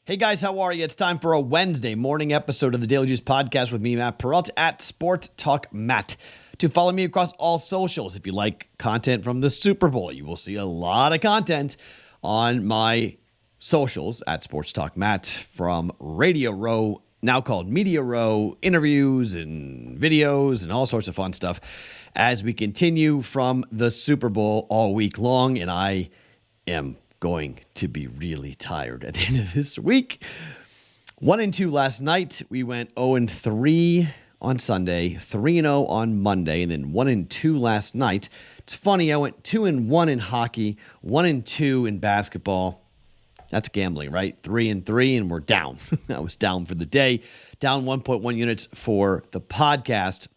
Hey guys, how are you? It's time for a Wednesday morning episode of the Daily Juice Podcast with me, Matt Perrault, at Sports Talk Matt. To follow me across all socials. If you like content from the Super Bowl, you will see a lot of content on my socials at Sports Talk Matt, from Radio Row, now called Media Row, interviews and videos and all sorts of fun stuff as we continue from the Super Bowl all week long. And I am going to be really tired at the end of this week. 1-2 last night. We went 0-3 on Sunday, 3-0 on Monday, and then 1-2 last night. It's funny, I went 2-1 in hockey, 1-2 in basketball. That's gambling, right? 3-3, and we're down. I was down for the day, down 1.1 units for the podcast,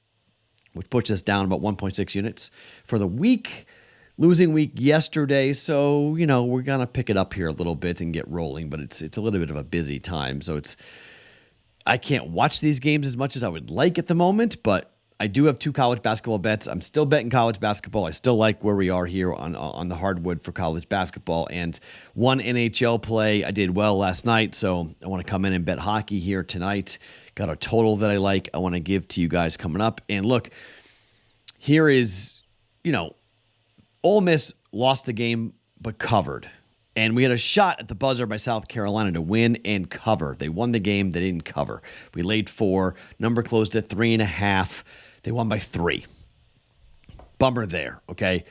which puts us down about 1.6 units for the week. Losing week yesterday, so, we're going to pick it up here a little bit and get rolling, but it's a little bit of a busy time, so I can't watch these games as much as I would like at the moment, but I do have 2 college basketball bets. I'm still betting college basketball. I still like where we are here on the hardwood for college basketball, and 1 NHL play. I did well last night, so I want to come in and bet hockey here tonight. Got a total that I like. I want to give to you guys coming up, and look, here is, Ole Miss lost the game, but covered. And we had a shot at the buzzer by South Carolina to win and cover. They won the game. They didn't cover. We laid 4. Number closed at 3.5. They won by 3. Bummer there, okay?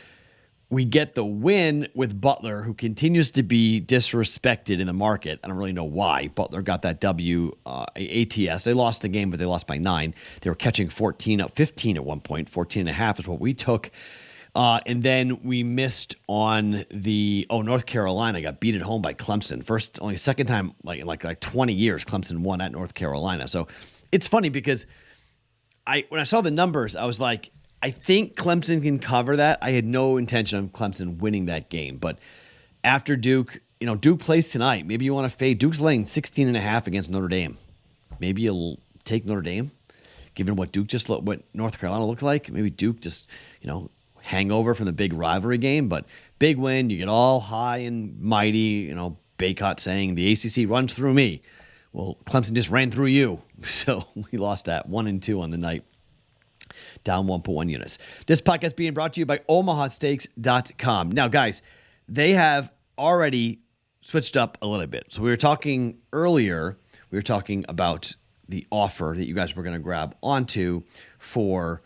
We get the win with Butler, who continues to be disrespected in the market. I don't really know why. Butler got that W ATS. They lost the game, but they lost by 9. They were catching 15 at one point. 14.5 is what we took. And then we missed on North Carolina got beat at home by Clemson. Second time in like 20 years, Clemson won at North Carolina. So it's funny because when I saw the numbers, I was like, I think Clemson can cover that. I had no intention of Clemson winning that game. But after Duke, Duke plays tonight. Maybe you want to fade. Duke's laying 16.5 against Notre Dame. Maybe you'll take Notre Dame, given what what North Carolina looked like. Maybe Duke just, hangover from the big rivalry game, but big win. You get all high and mighty, Baycott saying the ACC runs through me. Well, Clemson just ran through you. So we lost that 1-2 on the night, down 1.1 units. This podcast being brought to you by OmahaSteaks.com. Now, guys, they have already switched up a little bit. So we were talking earlier, about the offer that you guys were going to grab onto for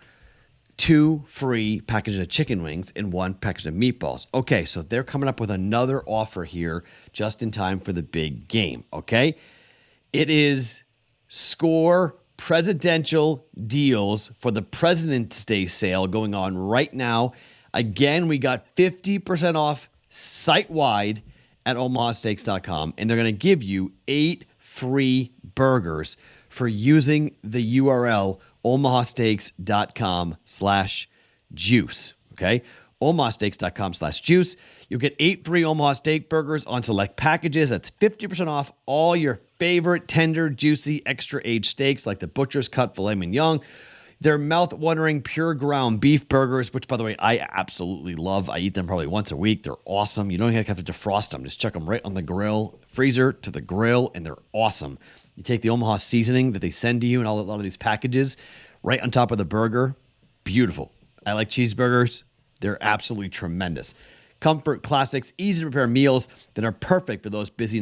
2 free packages of chicken wings and 1 package of meatballs. Okay, so they're coming up with another offer here just in time for the big game, okay? It is Score presidential deals for the President's Day sale going on right now. Again, we got 50% off site-wide at OmahaSteaks.com, and they're going to give you 8 free burgers for using the URL omahasteaks.com/juice, okay? omahasteaks.com/juice. You'll get 8 free Omaha Steak burgers on select packages. That's 50% off all your favorite tender, juicy, extra-aged steaks like the Butcher's Cut Filet Mignon. Their mouth-watering pure ground beef burgers, which, by the way, I absolutely love. I eat them probably once a week. They're awesome. You don't even have to defrost them. Just chuck them right on the grill, freezer to the grill, and they're awesome. You take the Omaha seasoning that they send to you in a lot of these packages right on top of the burger. Beautiful. I like cheeseburgers. They're absolutely tremendous. Comfort classics, easy to prepare meals that are perfect for those busy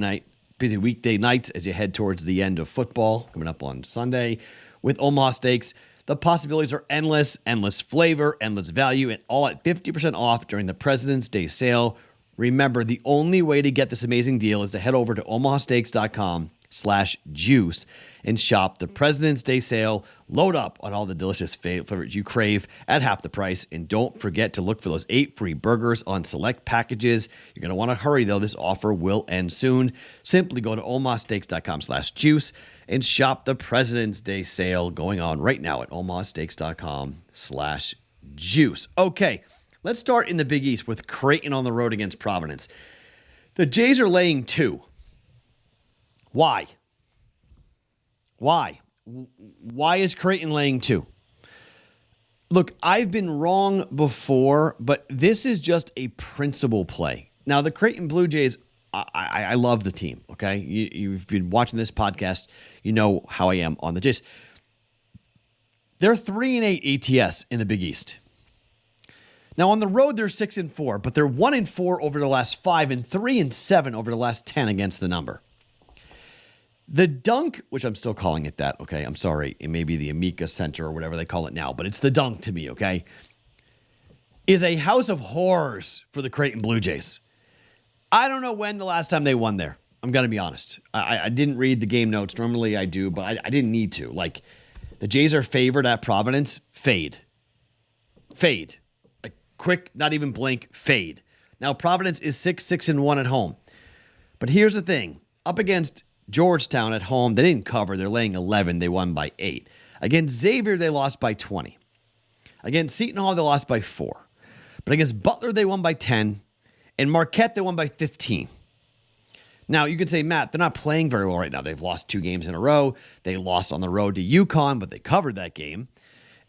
weekday nights as you head towards the end of football coming up on Sunday. With Omaha Steaks, the possibilities are endless flavor, endless value, and all at 50% off during the President's Day sale. Remember, the only way to get this amazing deal is to head over to omahasteaks.com/juice and shop the President's Day sale. Load up on all the delicious flavors you crave at half the price. And don't forget to look for those 8 free burgers on select packages. You're going to want to hurry, though. This offer will end soon. Simply go to omahasteaks.com/juice and shop the President's Day sale going on right now at omahasteaks.com/juice. Okay, let's start in the Big East with Creighton on the road against Providence. The Jays are laying 2. Why? Why is Creighton laying 2? Look, I've been wrong before, but this is just a principle play. Now, the Creighton Blue Jays I love the team, okay? You've been watching this podcast. You know how I am on the Jays. They're 3-8 ATS in the Big East. Now, on the road, they're 6-4, but they're 1-4 over the last 5 and 3-7 over the last 10 against the number. The Dunk, which I'm still calling it that, okay? I'm sorry. It may be the Amica Center or whatever they call it now, but it's the Dunk to me, okay? Is a house of horrors for the Creighton Blue Jays. I don't know when the last time they won there. I'm going to be honest. I didn't read the game notes. Normally I do, but I didn't need to. Like, the Jays are favored at Providence. Fade. Like, quick, not even blink, fade. Now, Providence is 6-1 at home. But here's the thing. Up against Georgetown at home, they didn't cover. They're laying 11. They won by 8. Against Xavier, they lost by 20. Against Seton Hall, they lost by 4. But against Butler, they won by 10. And Marquette, they won by 15. Now, you could say, Matt, they're not playing very well right now. They've lost 2 games in a row. They lost on the road to UConn, but they covered that game.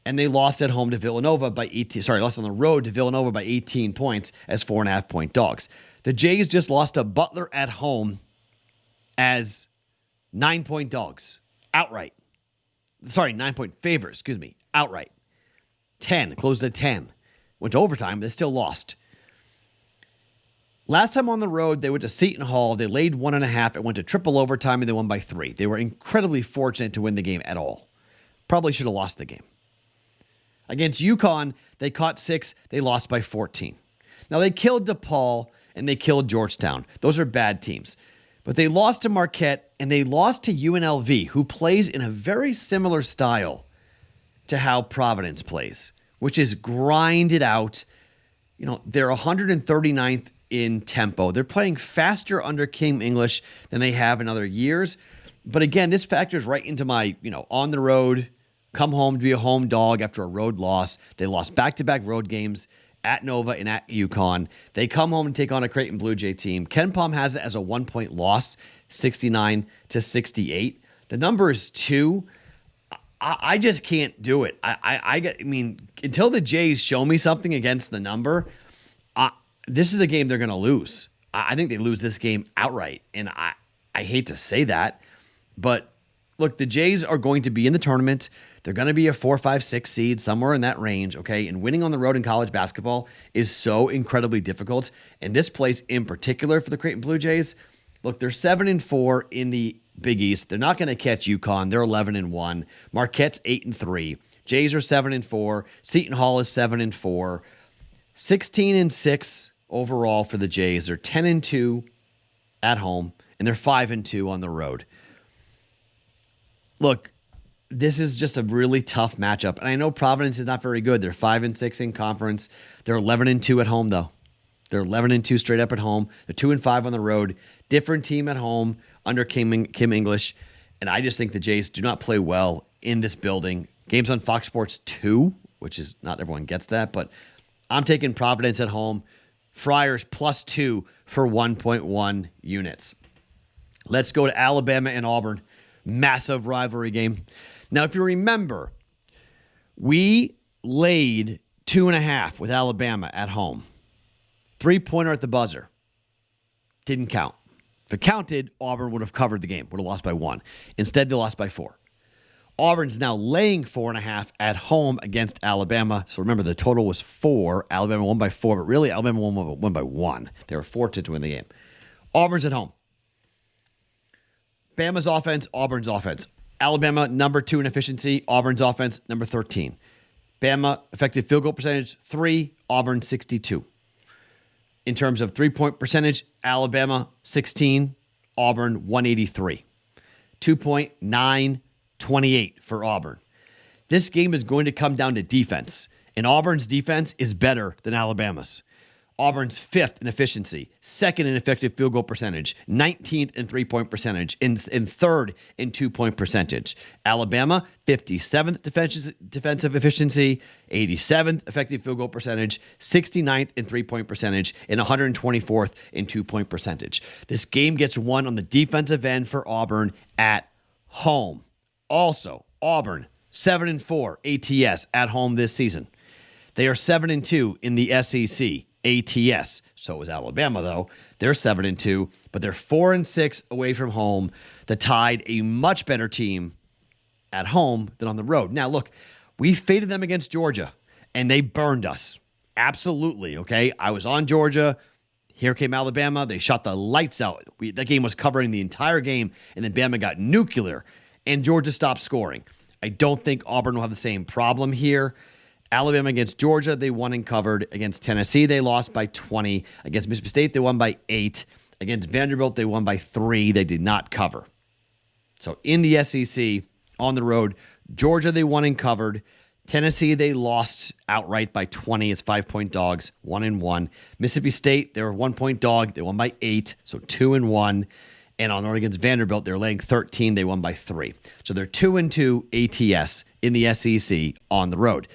And they lost at home to Villanova by 18. Sorry, lost on the road to Villanova by 18 points as 4.5-point dogs. The Jays just lost to Butler at home as 9-point dogs. Outright. Sorry, 9-point favorites, outright. 10, closed at 10. Went to overtime, they still lost. Last time on the road, they went to Seton Hall. They laid 1.5. It went to triple overtime, and they won by 3. They were incredibly fortunate to win the game at all. Probably should have lost the game. Against UConn, they caught 6. They lost by 14. Now, they killed DePaul, and they killed Georgetown. Those are bad teams. But they lost to Marquette, and they lost to UNLV, who plays in a very similar style to how Providence plays, which is grind it out. You know, they're 139th in tempo. They're playing faster under Kim English than they have in other years. But again, this factors right into my, on the road, come home to be a home dog after a road loss. They lost back-to-back road games at Nova and at UConn. They come home and take on a Creighton Blue Jay team. Ken Palm has it as a 1-point loss, 69-68. The number is 2. I just can't do it. I mean, until the Jays show me something against the number, this is a game they're going to lose. I think they lose this game outright, and I hate to say that, but look, the Jays are going to be in the tournament. They're going to be a 4, 5, 6 seed, somewhere in that range, okay? And winning on the road in college basketball is so incredibly difficult. And this place in particular for the Creighton Blue Jays, look, they're 7-4 in the Big East. They're not going to catch UConn. They're 11-1. Marquette's 8-3. Jays are 7-4. Seton Hall is 7-4. 16-6 overall for the Jays. They're 10-2 at home, and they're 5-2 on the road. Look, this is just a really tough matchup. And I know Providence is not very good. They're 5-6 in conference. They're 11-2 at home, though. They're 11-2 straight up at home. They're 2-5 on the road. Different team at home under Kim English. And I just think the Jays do not play well in this building. Games on Fox Sports 2, which is not everyone gets that, but I'm taking Providence at home. Friars +2 for 1.1 units. Let's go to Alabama and Auburn. Massive rivalry game. Now, if you remember, we laid 2.5 with Alabama at home. 3-pointer at the buzzer. Didn't count. If it counted, Auburn would have covered the game, would have lost by 1. Instead, they lost by 4. Auburn's now laying 4.5 at home against Alabama. So remember, the total was 4. Alabama won by 4, but really, Alabama won by 1. They were fortunate to win the game. Auburn's at home. Bama's offense, Auburn's offense. Alabama, number 2 in efficiency. Auburn's offense, number 13. Bama, effective field goal percentage, 3. Auburn, 62. In terms of 3-point percentage, Alabama, 16. Auburn, 183. 2.928 for Auburn. This game is going to come down to defense, and Auburn's defense is better than Alabama's. Auburn's 5th in efficiency, 2nd in effective field goal percentage, 19th in 3-point percentage, and 3rd in 2-point percentage. Alabama, 57th defensive efficiency, 87th effective field goal percentage, 69th in 3-point percentage, and 124th in 2-point percentage. This game gets won on the defensive end for Auburn at home. Also, Auburn, 7-4 ATS at home this season. They are 7-2 in the SEC ATS. So is Alabama, though. They're 7-2, but they're 4-6 away from home. The Tide, a much better team at home than on the road. Now, look, we faded them against Georgia, and they burned us. Absolutely, okay? I was on Georgia. Here came Alabama. They shot the lights out. That game was covering the entire game, and then Bama got nuclear, and Georgia stopped scoring. I don't think Auburn will have the same problem here. Alabama against Georgia, they won and covered. Against Tennessee, they lost by 20. Against Mississippi State, they won by 8. Against Vanderbilt, they won by 3. They did not cover. So in the SEC, on the road, Georgia, they won and covered. Tennessee, they lost outright by 20. It's 5-point dogs, 1-1. Mississippi State, they were a 1-point dog. They won by 8, so 2-1. And on the road against Vanderbilt, they're laying 13. They won by 3. So they're 2-2 ATS in the SEC on the road.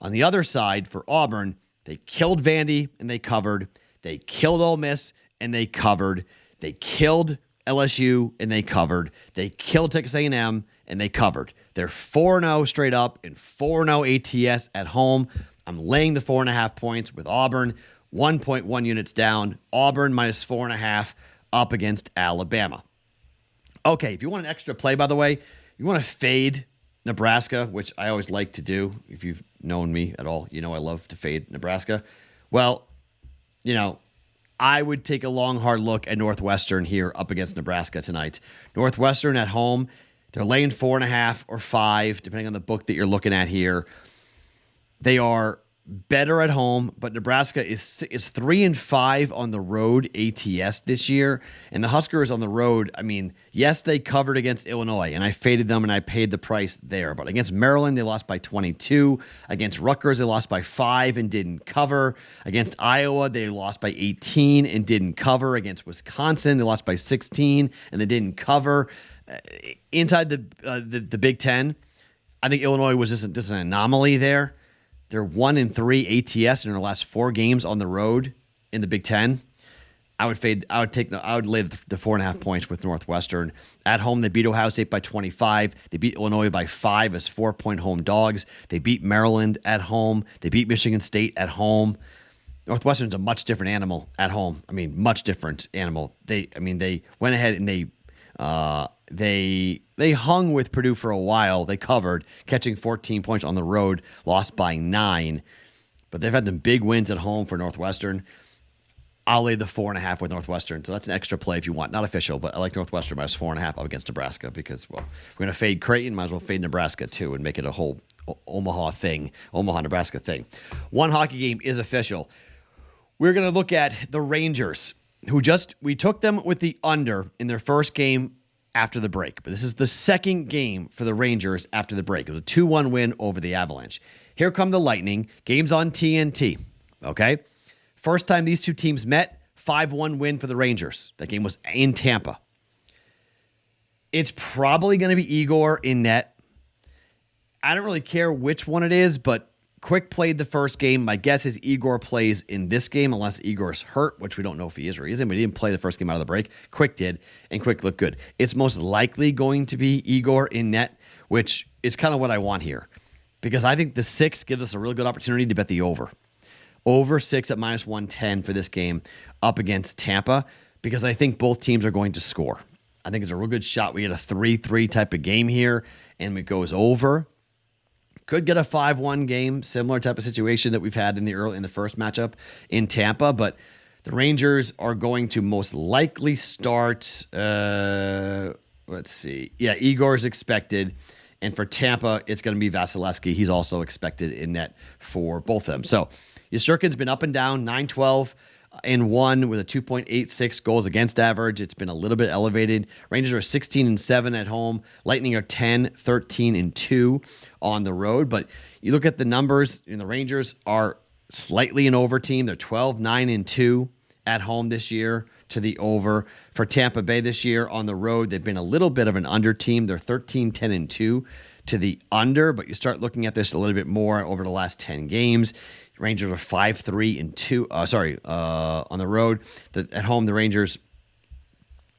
On the other side, for Auburn, they killed Vandy and they covered. They killed Ole Miss and they covered. They killed LSU and they covered. They killed Texas A&M and they covered. They're 4-0 straight up and 4-0 ATS at home. I'm laying the 4.5 points with Auburn, 1.1 units down. Auburn minus 4.5 up against Alabama. Okay, if you want an extra play, by the way, you want to fade Nebraska, which I always like to do. If you've known me at all, you know I love to fade Nebraska. Well, I would take a long, hard look at Northwestern here up against Nebraska tonight. Northwestern at home, they're laying 4.5 or 5, depending on the book that you're looking at here. They are better at home, but Nebraska is 3-5 on the road ATS this year. And the Huskers on the road, I mean, yes, they covered against Illinois, and I faded them and I paid the price there. But against Maryland, they lost by 22. Against Rutgers, they lost by 5 and didn't cover. Against Iowa, they lost by 18 and didn't cover. Against Wisconsin, they lost by 16 and they didn't cover. Inside the Big Ten, I think Illinois was just an anomaly there. They're 1-3 ATS in their last 4 games on the road in the Big Ten. I would lay the 4.5 points with Northwestern. At home, they beat Ohio State by 25. They beat Illinois by 5 as 4-point home dogs. They beat Maryland at home. They beat Michigan State at home. Northwestern's a much different animal at home. I mean, much different animal. They went ahead and they hung with Purdue for a while. They covered, catching 14 points on the road, lost by 9. But they've had some big wins at home for Northwestern. I'll lay the 4.5 with Northwestern. So that's an extra play if you want. Not official, but I like Northwestern minus 4.5 up against Nebraska because, well, we're going to fade Creighton. Might as well fade Nebraska too and make it a whole Omaha, Nebraska thing. One hockey game is official. We're going to look at the Rangers, we took them with the under in their first game after the break. But this is the second game for the Rangers after the break. It was a 2-1 win over the Avalanche. Here come the Lightning. Game's on TNT. Okay? First time these two teams met, 5-1 win for the Rangers. That game was in Tampa. It's probably going to be Igor in net. I don't really care which one it is, but Quick played the first game. My guess is Igor plays in this game unless Igor's hurt, which we don't know if he is or he isn't, but he didn't play the first game out of the break. Quick did, and Quick looked good. It's most likely going to be Igor in net, which is kind of what I want here because I think the 6 gives us a real good opportunity to bet the over. Over 6 at minus 110 for this game up against Tampa because I think both teams are going to score. I think it's a real good shot. We get a 3-3 type of game here, and it goes over. Could get a 5-1 game, similar type of situation that we've had in the first matchup in Tampa, but the Rangers are going to most likely start, let's see. Yeah, Igor is expected, and for Tampa, it's going to be Vasilevsky. He's also expected in net for both of them. So Yasturkin's been up and down, 9-12 and 1 with a 2.86 goals against average. It's been a little bit elevated. Rangers are 16-7 at home. Lightning are 10-13-2 on the road. But you look at the numbers, and the Rangers are slightly an over team. They're 12-9-2 at home this year to the over. For Tampa Bay this year on the road, they've been a little bit of an under team. They're 13-10-2 to the under. But you start looking at this a little bit more over the last 10 games. Rangers are 5-3-2. On the road. At home, the Rangers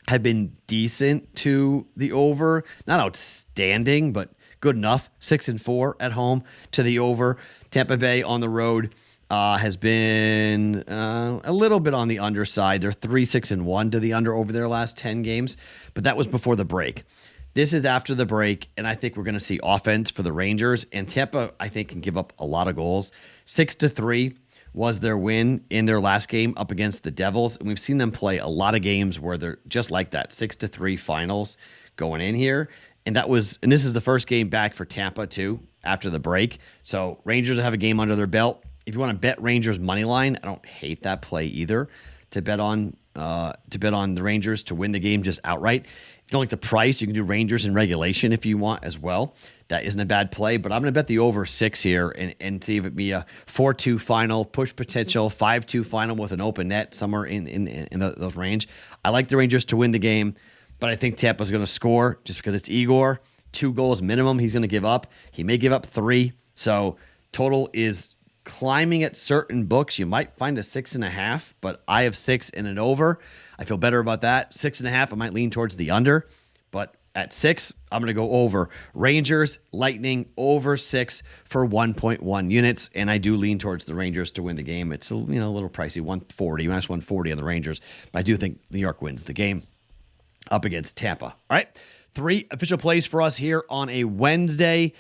have been decent to the over. Not outstanding, but good enough. 6-4 at home to the over. Tampa Bay on the road has been a little bit on the underside. They're 3-6-1 to the under over their last 10 games, but that was before the break. This is after the break, and I think we're going to see offense for the Rangers. And Tampa, I think, can give up a lot of goals. 6-3 was their win in their last game up against the Devils, and we've seen them play a lot of games where they're just like that, 6-3 finals going in here. And this is the first game back for Tampa too after the break. So Rangers have a game under their belt. If you want to bet Rangers money line, I don't hate that play either. To bet on the Rangers to win the game just outright. If you don't like the price, you can do Rangers in regulation if you want as well. That isn't a bad play, but I'm going to bet the over 6 here and see if it be a 4-2 final, push potential, 5-2 final with an open net somewhere in those range. I like the Rangers to win the game, but I think Tampa's going to score just because it's Igor. 2 goals minimum he's going to give up. He may give up 3, so total is climbing at certain books. You might find a 6.5, but I have 6 and an over. I feel better about that. 6.5, I might lean towards the under, but at 6, I'm going to go over. Rangers, Lightning, over 6 for 1.1 units, and I do lean towards the Rangers to win the game. It's a little pricey, 140, minus 140 on the Rangers, but I do think New York wins the game up against Tampa. All right, 3 official plays for us here on a Wednesday.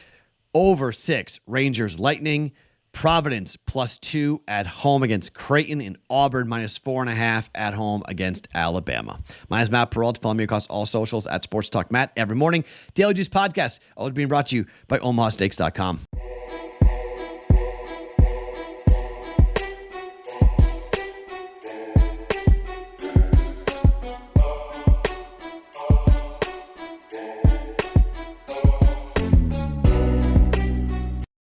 Over 6, Rangers, Lightning. Providence +2 at home against Creighton, and Auburn -4.5 at home against Alabama. My name is Matt Perrault. Follow me across all socials at Sports Talk Matt every morning. Daily Juice Podcast, always being brought to you by OmahaSteaks.com.